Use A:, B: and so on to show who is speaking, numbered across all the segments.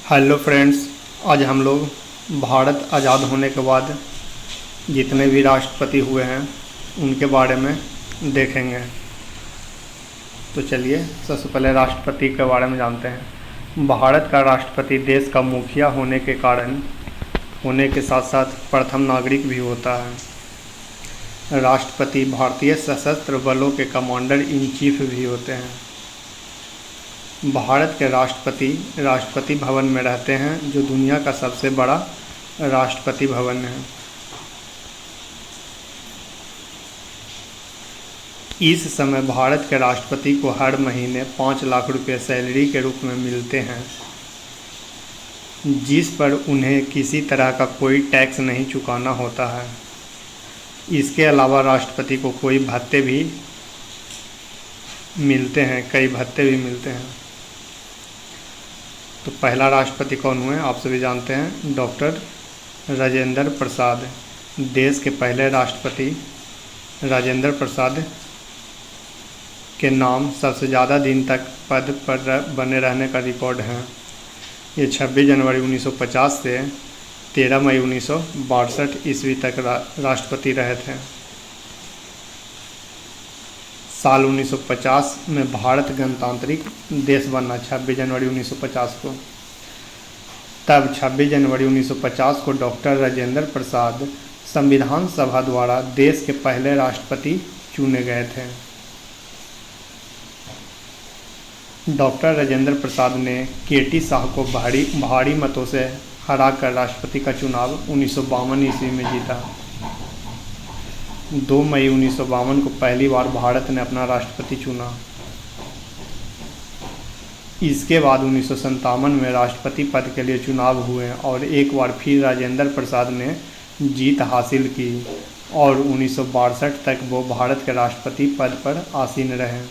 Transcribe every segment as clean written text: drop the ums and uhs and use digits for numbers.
A: Hello friends, आज हम लोग भारत आज़ाद होने के बाद जितने भी राष्ट्रपति हुए हैं उनके बारे में देखेंगे। तो चलिए सबसे पहले राष्ट्रपति के बारे में जानते हैं। भारत का राष्ट्रपति देश का मुखिया होने के साथ साथ प्रथम नागरिक भी होता है। राष्ट्रपति भारतीय सशस्त्र बलों के कमांडर इन चीफ भी होते हैं। भारत के राष्ट्रपति भवन में रहते हैं, जो दुनिया का सबसे बड़ा राष्ट्रपति भवन है। इस समय भारत के राष्ट्रपति को हर महीने 5 लाख रुपए सैलरी के रूप में मिलते हैं, जिस पर उन्हें किसी तरह का कोई टैक्स नहीं चुकाना होता है। इसके अलावा राष्ट्रपति को कई भत्ते भी मिलते हैं। तो पहला राष्ट्रपति कौन हुए आप सभी जानते हैं, डॉक्टर राजेंद्र प्रसाद। देश के पहले राष्ट्रपति राजेंद्र प्रसाद के नाम सबसे ज़्यादा दिन तक पद पर बने रहने का रिकॉर्ड है। ये 26 जनवरी 1950 से 13 मई 1962 ईस्वी तक राष्ट्रपति रहे थे। साल 1950 में भारत गणतांत्रिक देश बना, 26 जनवरी 1950 को। तब 26 जनवरी 1950 को डॉक्टर राजेंद्र प्रसाद संविधान सभा द्वारा देश के पहले राष्ट्रपति चुने गए थे। डॉक्टर राजेंद्र प्रसाद ने केटी शाह को भारी मतों से हराकर राष्ट्रपति का चुनाव 1952 ईस्वी में जीता। 2 मई 1952 को पहली बार भारत ने अपना राष्ट्रपति चुना। इसके बाद 1957 में राष्ट्रपति पद के लिए चुनाव हुए और एक बार फिर राजेंद्र प्रसाद ने जीत हासिल की और 1962 तक वो भारत के राष्ट्रपति पद पर आसीन रहे।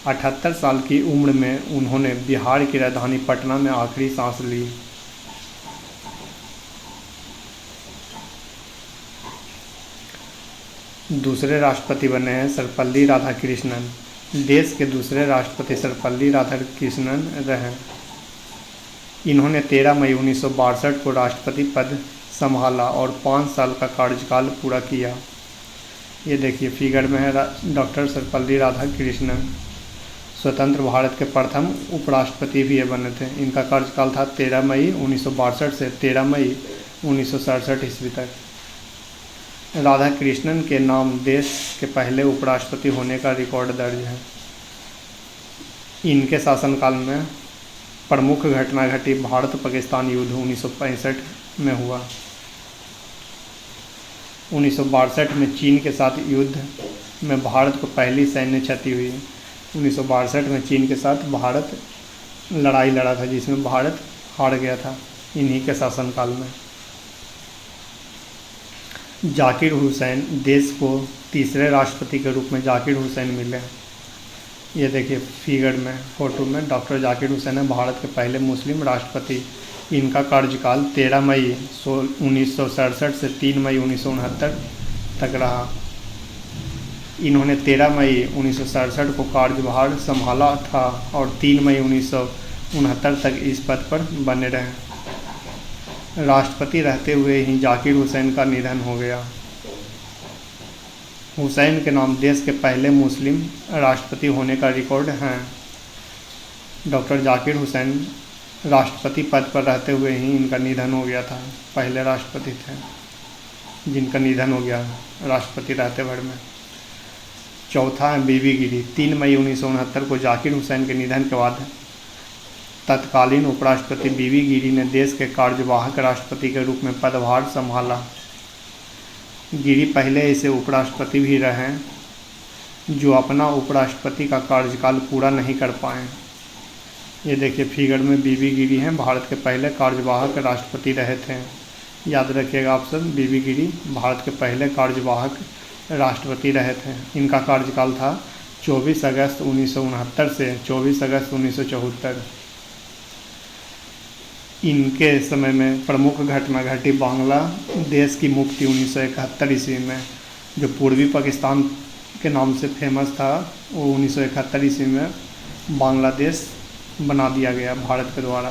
A: 78 साल की उम्र में उन्होंने बिहार की राजधानी पटना में आखिरी सांस ली। दूसरे राष्ट्रपति बने हैं सर्वपल्ली राधाकृष्णन। देश के दूसरे राष्ट्रपति सर्वपल्ली राधाकृष्णन रहे। इन्होंने 13 मई 1962 को राष्ट्रपति पद संभाला और 5 साल का कार्यकाल पूरा किया। ये देखिए फिगर में है डॉक्टर सर्वपल्ली राधाकृष्णन। स्वतंत्र भारत के प्रथम उपराष्ट्रपति भी ये बने थे। इनका कार्यकाल था 13 मई 1962 से 13 मई 1967 ईस्वी तक। राधाकृष्णन के नाम देश के पहले उपराष्ट्रपति होने का रिकॉर्ड दर्ज है। इनके शासनकाल में प्रमुख घटना घटी भारत पाकिस्तान युद्ध 1965 में हुआ। 1962 में चीन के साथ युद्ध में भारत को पहली सैन्य क्षति हुई। 1962 में चीन के साथ भारत लड़ाई लड़ा था, जिसमें भारत हार गया था इन्हीं के शासनकाल में। जाकिर हुसैन, देश को तीसरे राष्ट्रपति के रूप में जाकिर हुसैन मिले। ये देखिए फिगर में फोटो में डॉक्टर जाकिर हुसैन है, भारत के पहले मुस्लिम राष्ट्रपति। इनका कार्यकाल 13 मई 1967 से 3 मई 1969 तक रहा। इन्होंने 13 मई 1967 को कार्यभार संभाला था और 3 मई 1969 तक इस पद पर बने रहे। राष्ट्रपति रहते हुए ही जाकिर हुसैन का निधन हो गया। हुसैन के नाम देश के पहले मुस्लिम राष्ट्रपति होने का रिकॉर्ड है। डॉक्टर जाकिर हुसैन राष्ट्रपति पद पर रहते हुए ही इनका निधन हो गया था। पहले राष्ट्रपति थे जिनका निधन हो गया राष्ट्रपति रहते भर में। चौथा है बीबी गिरी। 3 मई 1969 को जाकिर हुसैन के निधन के बाद तत्कालीन उपराष्ट्रपति बीबी गिरी ने देश के कार्यवाहक राष्ट्रपति के रूप में पदभार संभाला। गिरी पहले ऐसे उपराष्ट्रपति भी रहे जो अपना उपराष्ट्रपति का कार्यकाल पूरा नहीं कर पाए। ये देखिए फिगर में बीबी गिरी हैं, भारत के पहले कार्यवाहक राष्ट्रपति रहे थे। याद रखिएगा आप सब, बीबी गिरी भारत के पहले कार्यवाहक राष्ट्रपति रहे थे। इनका कार्यकाल था 24 अगस्त 1969 से 24 अगस्त 1974। इनके समय में प्रमुख घटना घटी बांग्लादेश की मुक्ति 1971 ईस्वी में, जो पूर्वी पाकिस्तान के नाम से फेमस था। वो 1971 ईस्वी में बांग्लादेश बना दिया गया भारत के द्वारा।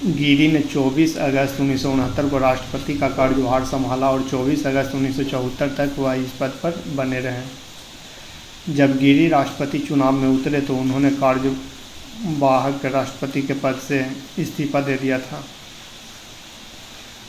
A: गिरी ने 24 अगस्त 1969 को राष्ट्रपति का कार्यभार संभाला और 24 अगस्त 1974 तक वह इस पद पर बने रहे। जब गिरी राष्ट्रपति चुनाव में उतरे तो उन्होंने कार्यवाहक राष्ट्रपति के पद से इस्तीफा दे दिया था।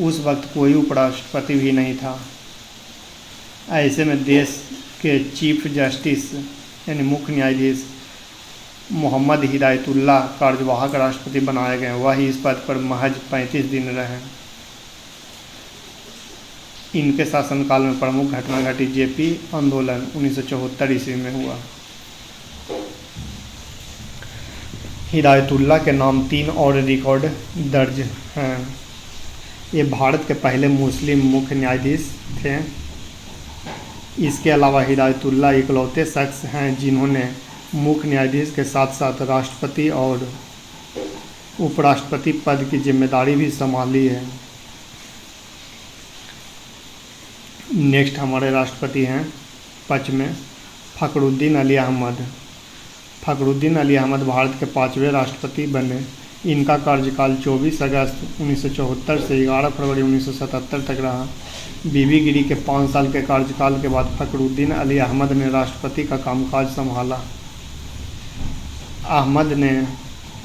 A: उस वक्त कोई उपराष्ट्रपति भी नहीं था। ऐसे में देश के चीफ जस्टिस यानी मुख्य न्यायाधीश मोहम्मद हिदायतुल्लाह कार्यवाहक राष्ट्रपति बनाए गए। वह इस पद पर महज 35 दिन रहे। इनके शासनकाल में प्रमुख घटना घटी। जेपी आंदोलन 1974 ईस्वी में हुआ। हिदायतुल्लाह के नाम 3 और रिकॉर्ड दर्ज हैं। ये भारत के पहले मुस्लिम मुख्य न्यायाधीश थे। इसके अलावा हिदायतुल्लाह इकलौते शख्स हैं जिन्होंने मुख्य न्यायाधीश के साथ साथ राष्ट्रपति और उपराष्ट्रपति पद की जिम्मेदारी भी संभाली है। नेक्स्ट हमारे राष्ट्रपति हैं 5 में फ़खरुद्दीन अली अहमद। फ़खरुद्दीन अली अहमद भारत के 5वें राष्ट्रपति बने। इनका कार्यकाल 24 अगस्त 1974 से 11 फरवरी 1977 तक रहा। बीबी गिरी के 5 साल के कार्यकाल के बाद फ़खरुद्दीन अली अहमद ने राष्ट्रपति का कामकाज संभाला।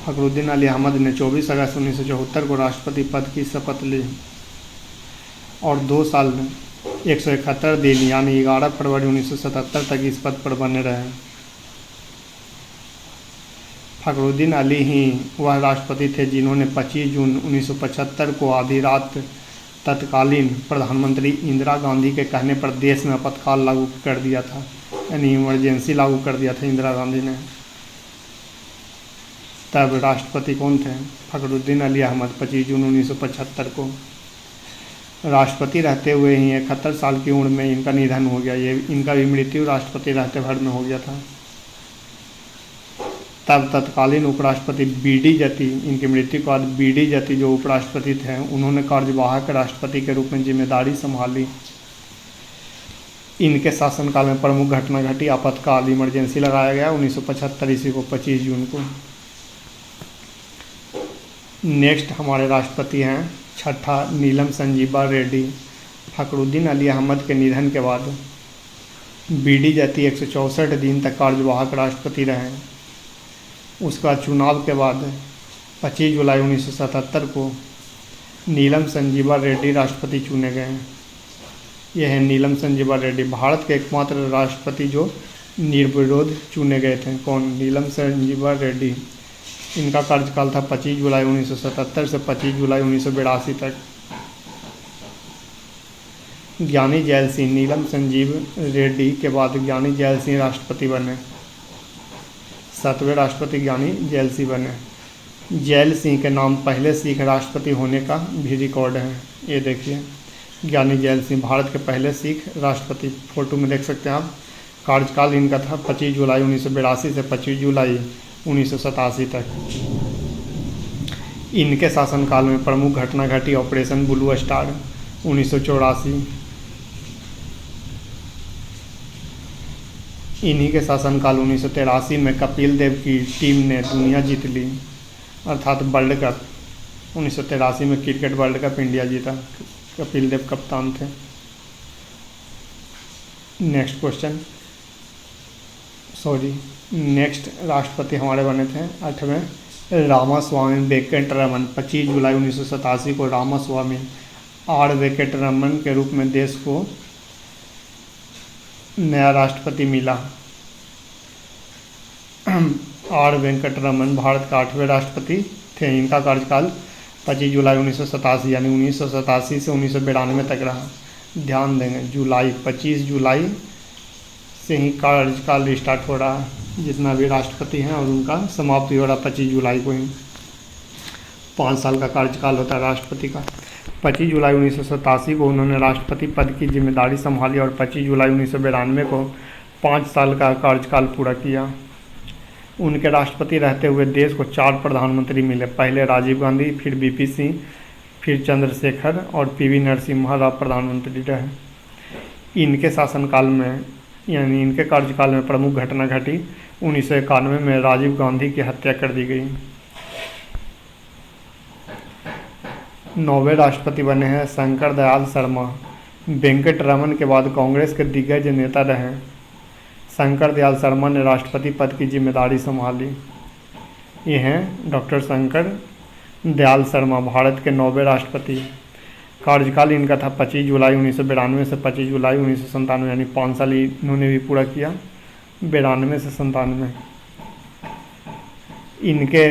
A: फ़खरुद्दीन अली अहमद ने 24 अगस्त 1974 को राष्ट्रपति पद की शपथ ली और 2 साल 171 दिन यानी 11 फरवरी 1977 तक इस पद पर बने रहे। फ़खरुद्दीन अली ही वह राष्ट्रपति थे जिन्होंने 25 जून 1975 को आधी रात तत्कालीन प्रधानमंत्री इंदिरा गांधी के कहने पर देश में आपातकाल लागू कर दिया था, यानी इमरजेंसी लागू कर दिया था इंदिरा गांधी ने। तब राष्ट्रपति कौन थे? फ़खरुद्दीन अली अहमद 25 जून 1975 को। राष्ट्रपति रहते हुए ही 71 साल की उम्र में इनका निधन हो गया। ये इनका भी मृत्यु राष्ट्रपति रहते भर में हो गया था। तब तत्कालीन उपराष्ट्रपति बीडी जति, इनकी मृत्यु के बाद बीडी जति जो उपराष्ट्रपति थे उन्होंने कार्यवाहक राष्ट्रपति के रूप में जिम्मेदारी संभाली। इनके शासनकाल में प्रमुख घटना घटी। आपातकाल इमरजेंसी लगाया गया 1975 ईस्वी को 25 जून को। नेक्स्ट हमारे राष्ट्रपति हैं 6ठा नीलम संजीवा रेड्डी। फ़खरुद्दीन अली अहमद के निधन के बाद बीडी जति 164 दिन तक कार्यवाहक राष्ट्रपति रहे। उसका चुनाव के बाद 25 जुलाई 1977 को नीलम संजीवा रेड्डी राष्ट्रपति चुने गए। यह है नीलम संजीवा रेड्डी, भारत के एकमात्र राष्ट्रपति जो निर्विरोध चुने गए थे। कौन? नीलम संजीवा रेड्डी। इनका कार्यकाल था 25 जुलाई 1977 से 25 जुलाई 1982 तक। ज्ञानी जैल सिंह, नीलम संजीव रेड्डी के बाद ज्ञानी जैल सिंह राष्ट्रपति बने। 7वें राष्ट्रपति ज्ञानी जैल सिंह बने। जैल सिंह के नाम पहले सिख राष्ट्रपति होने का भी रिकॉर्ड है। ये देखिए, ज्ञानी जैल सिंह भारत के पहले सिख राष्ट्रपति, फोटो में देख सकते हैं आप। कार्यकाल इनका था 25 जुलाई 1982 से 25 जुलाई 1987 तक। इनके शासनकाल में प्रमुख घटना घटी। Operation blue star 1984। इन्हीं के शासनकाल 1983 में कपिल देव की टीम ने दुनिया जीत ली, अर्थात वर्ल्ड कप। 1983 में क्रिकेट वर्ल्ड कप इंडिया जीता। कपिल देव कप्तान थे। नेक्स्ट राष्ट्रपति हमारे बने थे 8वें रामास्वामी वेंकटरमन। 25 जुलाई 1987 को रामास्वामी आर वेंकटरमन के रूप में देश को नया राष्ट्रपति मिला। आर वेंकटरमन भारत का 8वें राष्ट्रपति थे। इनका कार्यकाल 25 जुलाई 1987 यानी 1987 से 1992 तक रहा। ध्यान देंगे, 25 जुलाई से ही कार्यकाल स्टार्ट हो रहा है। जितना भी राष्ट्रपति हैं और उनका समाप्ति हो रहा 25 जुलाई को ही। 5 साल का कार्यकाल होता है राष्ट्रपति का। 25 जुलाई 1987 को उन्होंने राष्ट्रपति पद की जिम्मेदारी संभाली और 25 जुलाई 1992 को 5 साल का कार्यकाल पूरा किया। उनके राष्ट्रपति रहते हुए देश को 4 प्रधानमंत्री मिले। पहले राजीव गांधी, फिर बीपी सिंह, फिर चंद्रशेखर और पीवी नरसिम्हा राव प्रधानमंत्री रहे। इनके शासनकाल में यानी इनके कार्यकाल में प्रमुख घटना घटी। 1991 में राजीव गांधी की हत्या कर दी गई। नौवें राष्ट्रपति बने हैं शंकर दयाल शर्मा। वेंकट रमन के बाद कांग्रेस के दिग्गज नेता रहे शंकर दयाल शर्मा ने राष्ट्रपति पद की जिम्मेदारी संभाली। ये हैं डॉक्टर शंकर दयाल शर्मा, भारत के नौवें राष्ट्रपति। कार्यकाल इनका था 25 जुलाई 1992 से 25 जुलाई 1997, यानी 5 साल इन्होंने भी पूरा किया, 92 से 97। इनके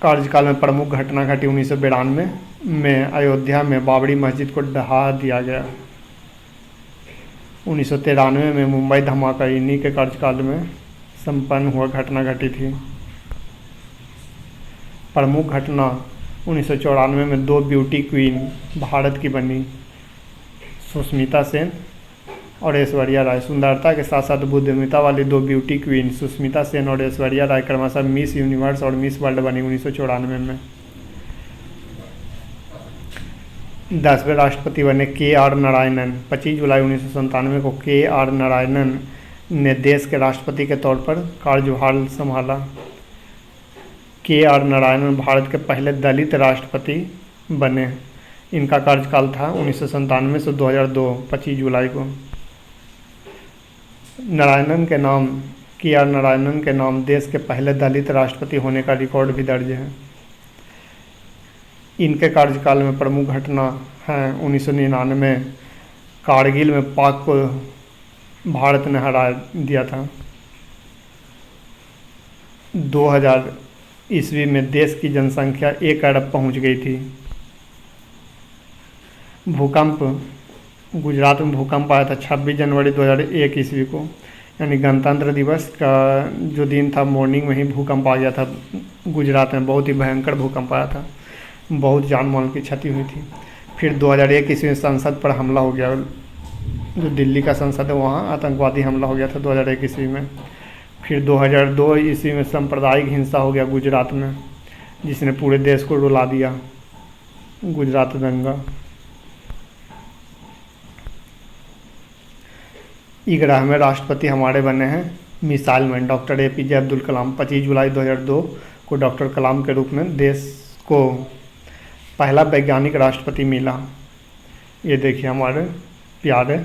A: कार्यकाल में प्रमुख घटना घटी 1992 में अयोध्या में बाबरी मस्जिद को ढहा दिया गया। 1993 में मुंबई धमाका इन्हीं के कार्यकाल में संपन्न हुआ घटना घटी थी। प्रमुख घटना 1994 में 2 ब्यूटी क्वीन भारत की बनी, सुष्मिता सेन और ऐश्वर्या राय। सुंदरता के साथ साथ बुद्धिमत्ता वाली 2 ब्यूटी क्वीन सुष्मिता सेन और ऐश्वर्या राय क्रमशः मिस यूनिवर्स और मिस वर्ल्ड बनी 1994 में। 10वें राष्ट्रपति बने के.आर. नारायणन। 25 जुलाई 1997 को के.आर. नारायणन ने देश के राष्ट्रपति के तौर पर कार्यभार संभाला। के.आर. नारायणन भारत के पहले दलित राष्ट्रपति बने। इनका कार्यकाल था 1997 से 2002, 25 जुलाई को। के.आर. नारायणन के नाम देश के पहले दलित राष्ट्रपति होने का रिकॉर्ड भी दर्ज है। इनके कार्यकाल में प्रमुख घटना है 1999 कारगिल में पाक को भारत ने हरा दिया था। 2000 ईस्वी में देश की जनसंख्या 1 अरब पहुंच गई थी। भूकंप, गुजरात में भूकंप आया था 26 जनवरी 2001 ईस्वी को, यानी गणतंत्र दिवस का जो दिन था मॉर्निंग में ही भूकंप आ गया था गुजरात में। बहुत ही भयंकर भूकंप आया था, बहुत जान माल की क्षति हुई थी। फिर 2001 ईस्वी में संसद पर हमला हो गया, जो दिल्ली का संसद है वहाँ आतंकवादी हमला हो गया था 2001 ईस्वी में। फिर 2002 ईस्वी में सांप्रदायिक हिंसा हो गया गुजरात में, जिसने पूरे देश को रुला दिया, गुजरात दंगा। 11वें राष्ट्रपति हमारे बने हैं missile man doctor APJ Abdul Kalam. 25 जुलाई 2002 को डॉक्टर कलाम के रूप में देश को पहला वैज्ञानिक राष्ट्रपति मिला। ये देखिए हमारे प्यारे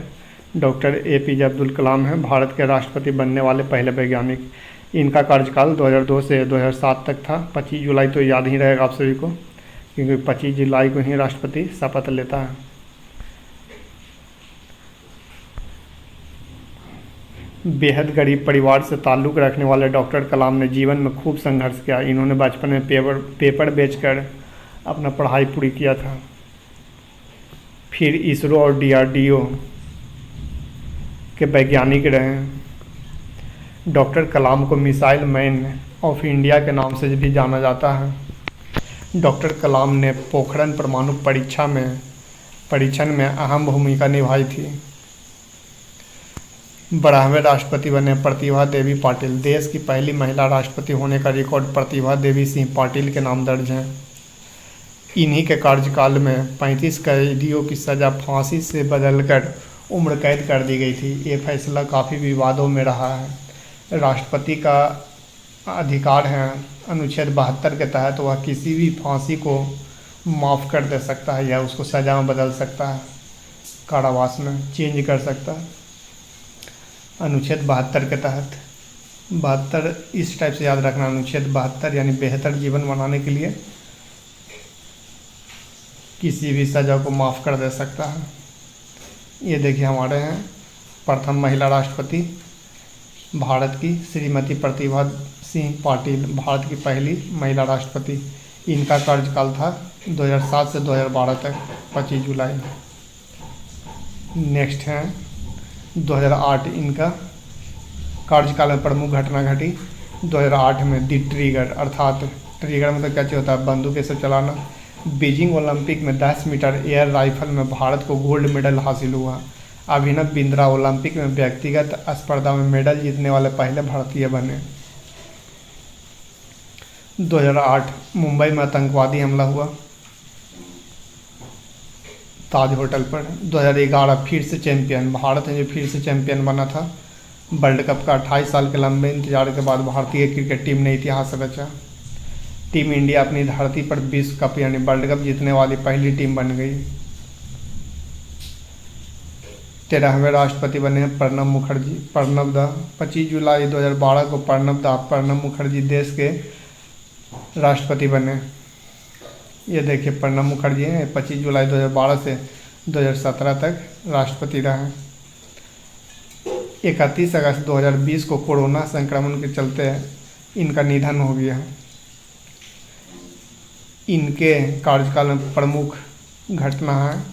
A: डॉक्टर APJ अब्दुल कलाम हैं, भारत के राष्ट्रपति बनने वाले पहले वैज्ञानिक। इनका कार्यकाल 2002 से 2007 तक था। 25 जुलाई तो याद ही रहेगा आप सभी को, क्योंकि 25 जुलाई को ही राष्ट्रपति शपथ लेता है। बेहद गरीब परिवार से ताल्लुक़ रखने वाले डॉक्टर कलाम ने जीवन में खूब संघर्ष किया। इन्होंने बचपन में पेपर बेचकर अपना पढ़ाई पूरी किया था। फिर इसरो और DRDO के वैज्ञानिक रहे। डॉक्टर कलाम को मिसाइल मैन ऑफ इंडिया के नाम से भी जाना जाता है। डॉक्टर कलाम ने पोखरण परमाणु परीक्षण में अहम भूमिका निभाई थी। 12वें राष्ट्रपति बने प्रतिभा देवी पाटिल। देश की पहली महिला राष्ट्रपति होने का रिकॉर्ड प्रतिभा देवी सिंह पाटिल के नाम दर्ज है। इन्हीं के कार्यकाल में 35 कैदियों की सज़ा फांसी से बदलकर उम्र कैद कर दी गई थी। ये फैसला काफ़ी विवादों में रहा है। राष्ट्रपति का अधिकार है अनुच्छेद 72 के तहत वह किसी भी फांसी को माफ़ कर दे सकता है या उसको सज़ा में बदल सकता है, कारावास में चेंज कर सकता है। अनुच्छेद 72 के तहत 72 इस टाइप से याद रखना, अनुच्छेद 72 यानी बेहतर जीवन बनाने के लिए किसी भी सज़ा को माफ़ कर दे सकता है। ये देखिए हमारे हैं प्रथम महिला राष्ट्रपति भारत की श्रीमती प्रतिभा सिंह पाटिल, भारत की पहली महिला राष्ट्रपति। इनका कार्यकाल था 2007 से 2012 तक, 25 जुलाई। नेक्स्ट है 2008। इनका कार्यकाल में प्रमुख घटना घटी 2008 में दी ट्रिगर, अर्थात ट्रिगर मतलब क्या चीज़ होता है, बंदूक से चलाना। बीजिंग ओलंपिक में 10 मीटर एयर राइफल में भारत को गोल्ड मेडल हासिल हुआ। अभिनव बिंद्रा ओलंपिक में व्यक्तिगत स्पर्धा में मेडल जीतने वाले पहले भारतीय बने। 2008 मुंबई में आतंकवादी हमला हुआ ताज होटल पर। 2011 फिर से चैंपियन, भारत है जो फिर से चैंपियन बना था वर्ल्ड कप का। 28 साल के लंबे इंतजार के बाद भारतीय क्रिकेट टीम ने इतिहास रचा। टीम इंडिया अपनी धरती पर विश्व कप यानी वर्ल्ड कप जीतने वाली पहली टीम बन गई। 13वें राष्ट्रपति बने हैं प्रणब मुखर्जी। 25 जुलाई 2012 को प्रणब मुखर्जी देश के राष्ट्रपति बने। ये देखिए प्रणब मुखर्जी हैं, 25 जुलाई 2012 से 2017 तक राष्ट्रपति रहे। 31 अगस्त 2020 को कोरोना संक्रमण के चलते इनका निधन हो गया। इनके कार्यकाल में प्रमुख घटना है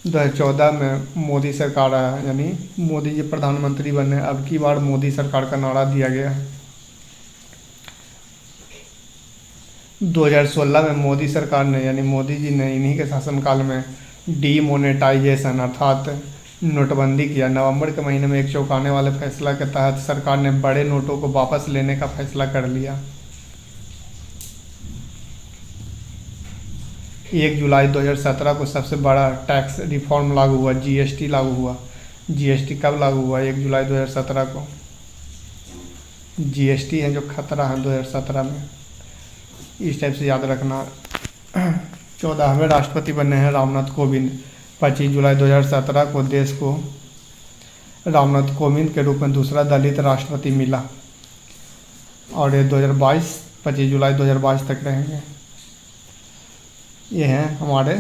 A: 2014 में मोदी सरकार आया, यानी मोदी जी प्रधानमंत्री बने। अब की बार मोदी सरकार का नारा दिया गया है। 2016 में मोदी सरकार ने यानी मोदी जी ने इन्हीं के शासनकाल में डीमोनेटाइजेशन अर्थात नोटबंदी किया। नवंबर के महीने में एक चौंकाने वाले फैसला के तहत सरकार ने बड़े नोटों को वापस लेने का फैसला कर लिया। 1 जुलाई 2017 को सबसे बड़ा टैक्स रिफॉर्म लागू हुआ, जीएसटी लागू हुआ। जीएसटी कब लागू हुआ? 1 जुलाई 2017 को। जीएसटी है जो खतरा है 2017 में, इस टाइप से याद रखना। 14वें राष्ट्रपति बने हैं रामनाथ कोविंद। 25 जुलाई 2017 को देश को रामनाथ कोविंद के रूप में दूसरा दलित राष्ट्रपति मिला और ये 25 जुलाई 2022 तक रहेंगे। ये हैं हमारे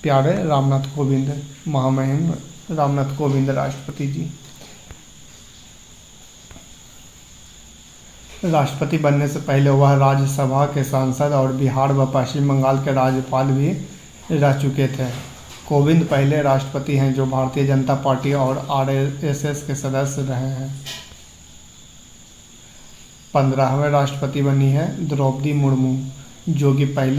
A: प्यारे रामनाथ कोविंद, महामहिम रामनाथ कोविंद राष्ट्रपति जी। राष्ट्रपति बनने से पहले वह राज्यसभा के सांसद और बिहार व पश्चिम बंगाल के राज्यपाल भी रह चुके थे। कोविंद पहले राष्ट्रपति हैं जो भारतीय जनता पार्टी और आरएसएस के सदस्य रहे हैं। 15वें राष्ट्रपति बनी है द्रौपदी मुर्मू, जो कि पहले